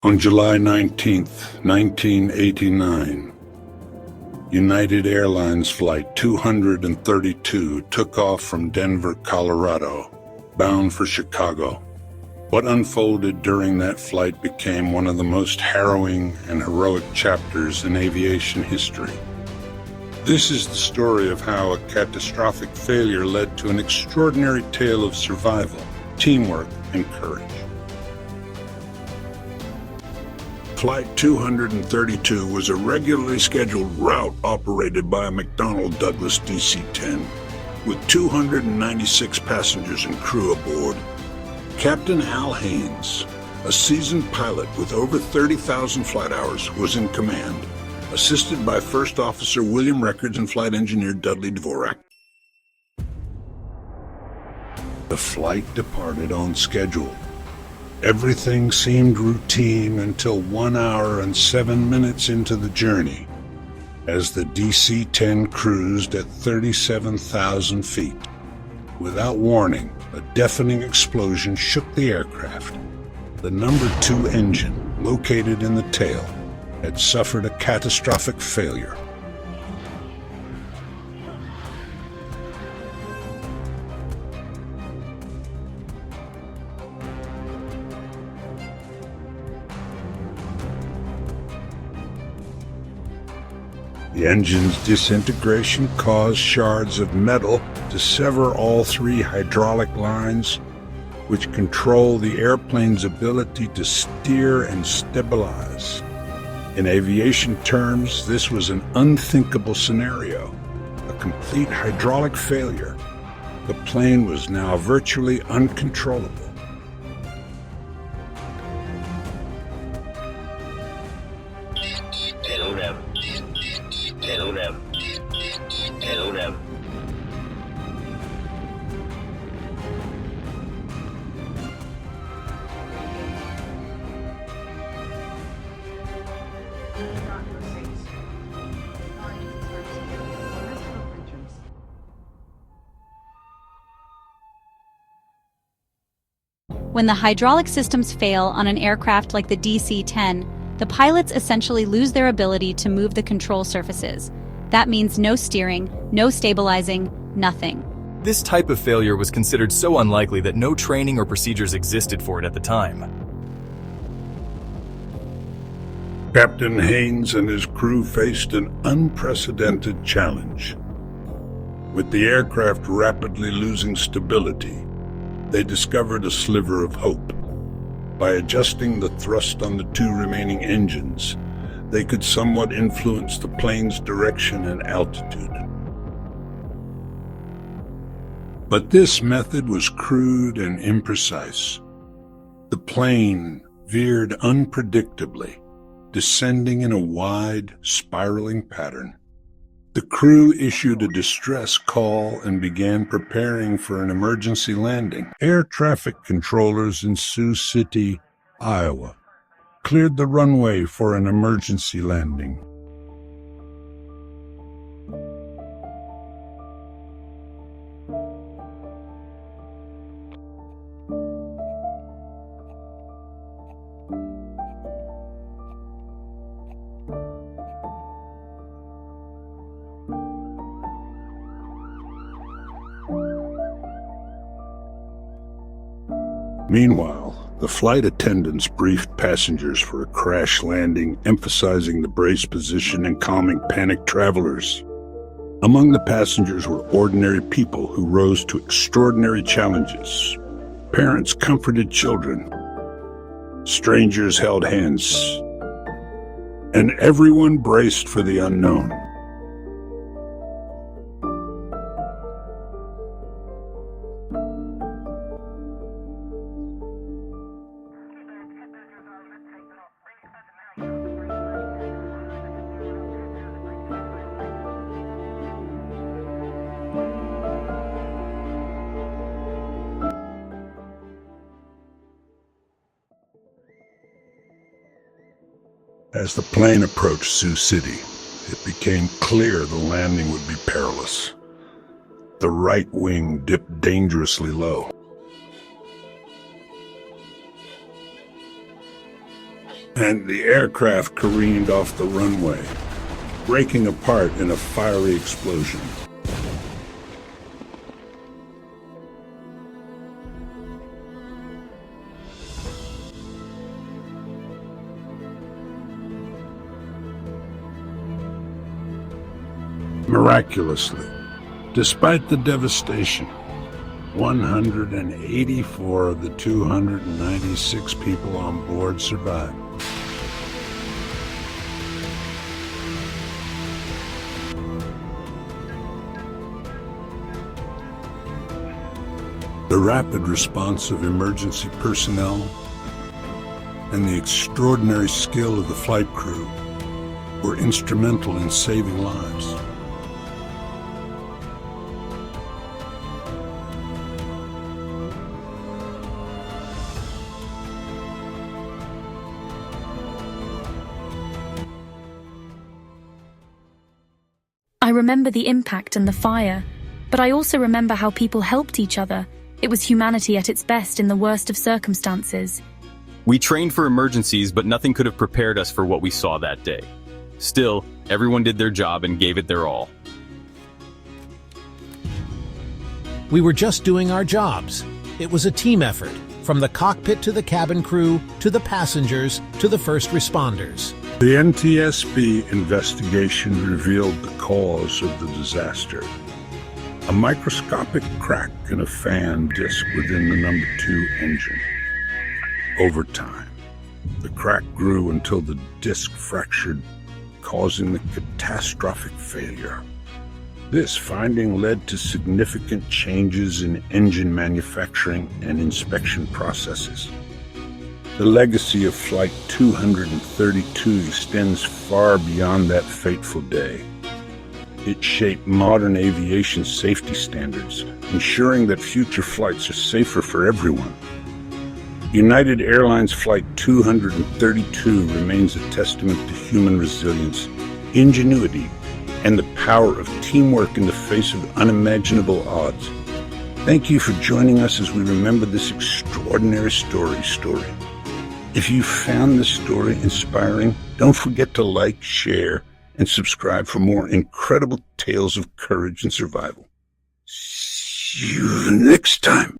On July 19, 1989, United Airlines Flight 232 took off from Denver, Colorado, bound for Chicago. What unfolded during that flight became one of the most harrowing and heroic chapters in aviation history. This is the story of how a catastrophic failure led to an extraordinary tale of survival, teamwork, and courage. Flight 232 was a regularly scheduled route operated by a McDonnell Douglas DC-10, with 296 passengers and crew aboard. Captain Al Haynes, a seasoned pilot with over 30,000 flight hours, was in command, assisted by First Officer William Records and Flight Engineer Dudley Dvorak. The flight departed on schedule. Everything seemed routine until 1 hour and 7 minutes into the journey, as the DC-10 cruised at 37,000 feet. Without warning, a deafening explosion shook the aircraft. The number 2 engine, located in the tail, had suffered a catastrophic failure. The engine's disintegration caused shards of metal to sever all 3 hydraulic lines, which control the airplane's ability to steer and stabilize. In aviation terms, this was an unthinkable scenario, a complete hydraulic failure. The plane was now virtually uncontrollable. When the hydraulic systems fail on an aircraft like the DC-10, the pilots essentially lose their ability to move the control surfaces. That means no steering, no stabilizing, nothing. This type of failure was considered so unlikely that no training or procedures existed for it at the time. Captain Haynes and his crew faced an unprecedented challenge. With the aircraft rapidly losing stability, they discovered a sliver of hope. By adjusting the thrust on the 2 remaining engines, they could somewhat influence the plane's direction and altitude. But this method was crude and imprecise. The plane veered unpredictably, descending in a wide, spiraling pattern. The crew issued a distress call and began preparing for an emergency landing. Air traffic controllers in Sioux City, Iowa, cleared the runway for an emergency landing. Meanwhile, the flight attendants briefed passengers for a crash landing, emphasizing the brace position and calming panicked travelers. Among the passengers were ordinary people who rose to extraordinary challenges. Parents comforted children. Strangers held hands. And everyone braced for the unknown. As the plane approached Sioux City, it became clear the landing would be perilous. The right wing dipped dangerously low. and the aircraft careened off the runway, breaking apart in a fiery explosion. Miraculously, despite the devastation, 184 of the 296 people on board survived. The rapid response of emergency personnel and the extraordinary skill of the flight crew were instrumental in saving lives. I remember the impact and the fire, but I also remember how people helped each other. It was humanity at its best in the worst of circumstances. We trained for emergencies, but nothing could have prepared us for what we saw that day. Still, everyone did their job and gave it their all. We were just doing our jobs. It was a team effort, from the cockpit to the cabin crew, to the passengers, to the first responders. The NTSB investigation revealed the cause of the disaster. A microscopic crack in a fan disc within the number 2 engine. Over time, the crack grew until the disc fractured, causing the catastrophic failure. This finding led to significant changes in engine manufacturing and inspection processes. The legacy of Flight 232 extends far beyond that fateful day. It shaped modern aviation safety standards, ensuring that future flights are safer for everyone. United Airlines Flight 232 remains a testament to human resilience, ingenuity, and the power of teamwork in the face of unimaginable odds. Thank you for joining us as we remember this extraordinary story. If you found this story inspiring, don't forget to like, share, and subscribe for more incredible tales of courage and survival. See you next time.